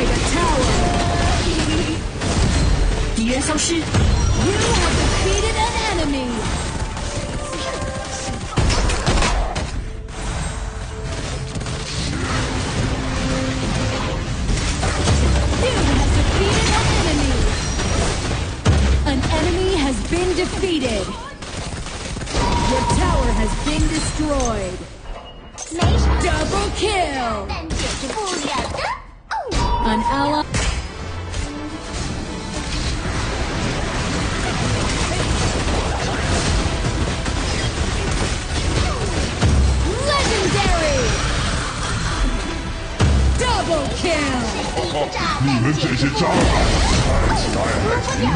destroyed a tower. 敌人消失。 You have defeated an enemy. You have defeated an enemy. An enemy has been defeated. Your tower has been destroyed. 没啥， Double kill. 但解决不了的。 An ally. Legendary. Double kill. 你们这些渣男，看起来还挺